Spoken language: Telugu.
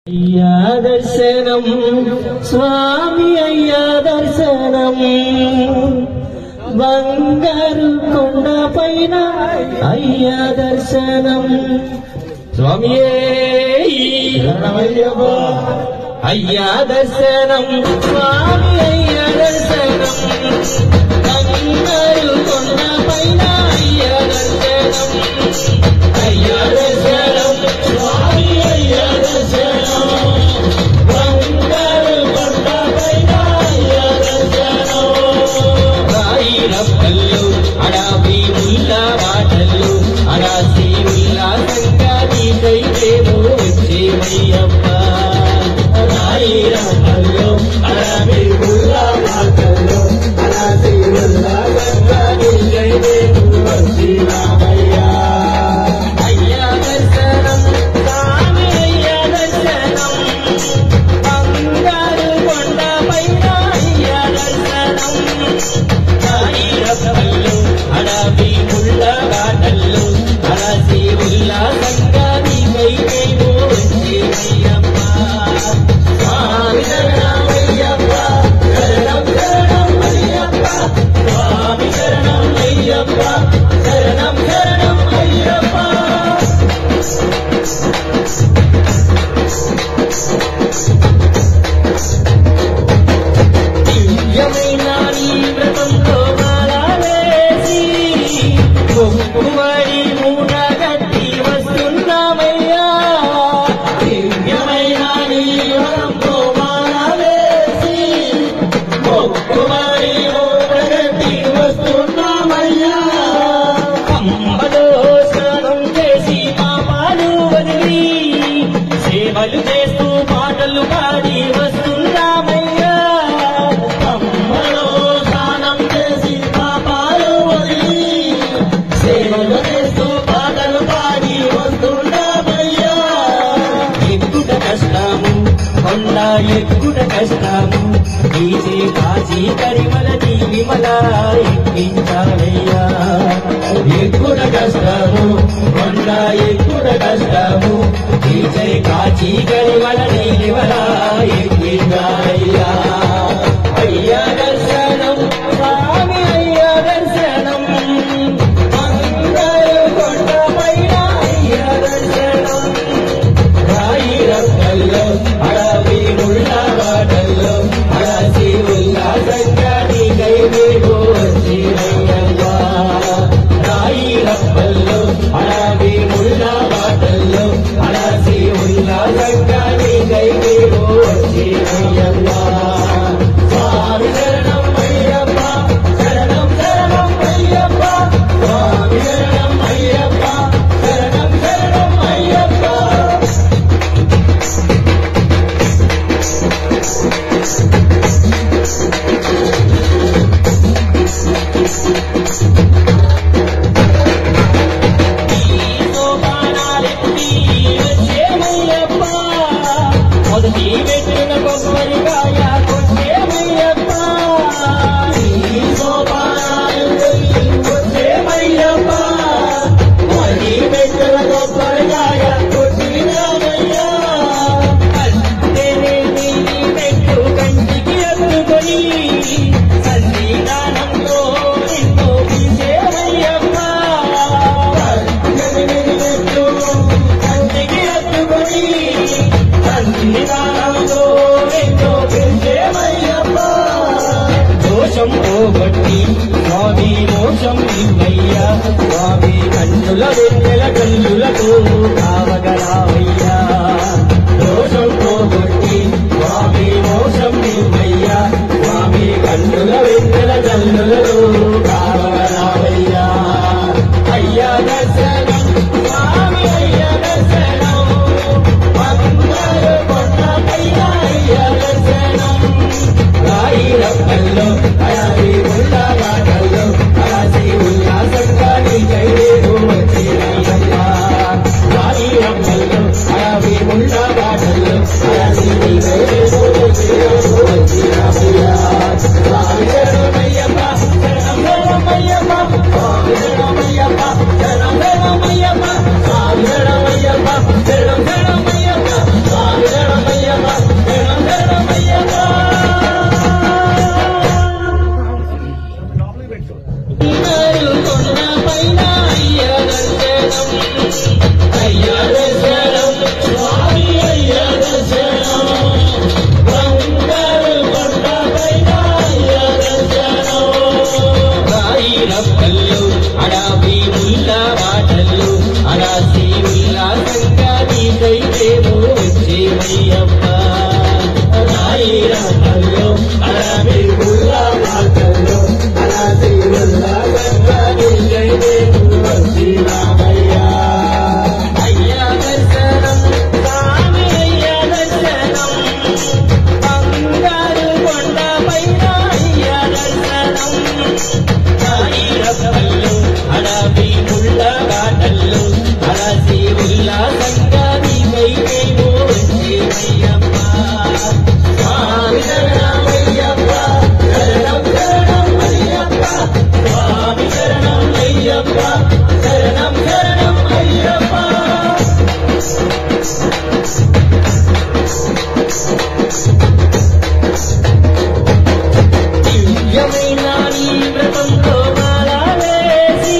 అయ్యా దర్శనం స్వామి అయ్యా దర్శనం బంగారు కొండ పైన అయ్యా దర్శనం స్వామియే అయ్యా దర్శనం స్వామి అయ్యా దర్శనం బంగారు కొండ పైన అయ్యా దర్శనం అయ్యా దర్శనం స్వామి అయ్యా దర్శనం అడావి ఉల్లా వాటలు అడాసి ఉల్లా సంగాది కైదేమో వచ్చేమయ్యప్ప రాయిరమ్మల్లో అడావి ఉల్లా వాటలు అడాసి ఉల్లా సంగాది కైదేమో వచ్చేమయ్యా అయ్యా దర్శనం స్వామి అయ్యా దర్శనం బంగారు కొండ పైన అయ్యా దర్శనం అడావి ఉల్ల బాటల్లో అడాసి ఉల్లా సంగాది కైదేమో వచ్చేమయ్యప్ప స్వామి శరణమయ్యప్ప శరణం శరణం అయ్యప్ప స్వామి శరణం అయ్యప్ప శరణం శరణం అయ్యప్ప దివ్యమైన నీ వ్రతంలో కుమ్మడి మూటగట్టి వస్తున్నామయ్యా దివ్యమైన నీ వరంతో మాలవేసి కుమ్మడి మూటగట్టి వస్తున్నామయ్యా అమ్మలో స్నానం చేసి పాపాలు వదిలి సేవలు చేస్తూ పాటలు పాడి వస్తున్నామయ్యా అమ్మలో స్నానం చేసి పాపాలు వదిలి సేవలు చేస్తూ పాటలు పాడి వస్తున్నామయ్యా ఎక్కుట కష్టము కొండ ఎక్కుట కష్టము డీజే కాజీ కరిమల విమల ఎక్కించాలయ్యా ఎక్కుట కష్టము కొండ ఎక్కుట కష్టము డీజే కాజీ కరిమల విమల ఎక్కించాలయ్యా అయ్యా దర్శనం స్వామి అయ్యా దర్శనం అడావి ఉల్లా వాటల్లో అడాసి ఉల్లా సంగాది కైదేమో వచ్చేమయ్యప్ప రాయి రప్పల్లో అడావి ఉల్లా వాటల్లో అడాసి ఉల్లా సంగాది కైదేమో వచ్చేమయ్యప్ప స్వామి శరణం అయ్యప్ప శరణం శరణం అయ్యప్ప స్వామి శరణం అయ్యప్ప శరణం శరణం అయ్యప్ప మొదటి పెట్టిన కొబ్బరికాయ కొట్టేమయ్యప్ప వచ్చేమయ్యప్ప మొదటి పెట్టిన కొబ్బరికాయ కొట్టినామయ్యా అంటేనే నీ పెట్టు కంటికి అందుకొని సన్నిధానంలో నిన్ను పిలిచేమయ్యప్ప కంటికి అందుకొని సన్నిధానంలో నిన్ను పిలిచేమయ్యప్ప దోషం పోగొట్టి స్వామి మోక్షం ఇవ్వయ్యా స్వామి కన్నుల వెన్నెల కన్నులతో కావగరావయ్యా దోషం పోగొట్టి స్వామి మోక్షం ఇవ్వయ్యా స్వామి కన్నుల వెన్నెల కన్నులతో కావగరావయ్యా అయ్యా దర్శనం స్వామి అయ్యా దర్శనం బంగారు కొండ పైన అయ్యా దర్శనం రాయి రప్పల్లో అడావి ఉల్లా వాటల్లో అడాసి ఉల్లా సంగాది కైదేమో వచ్చేమయ్యప్ప రాయి దివ్యమైన నీ వ్రతంతో మాల వేసి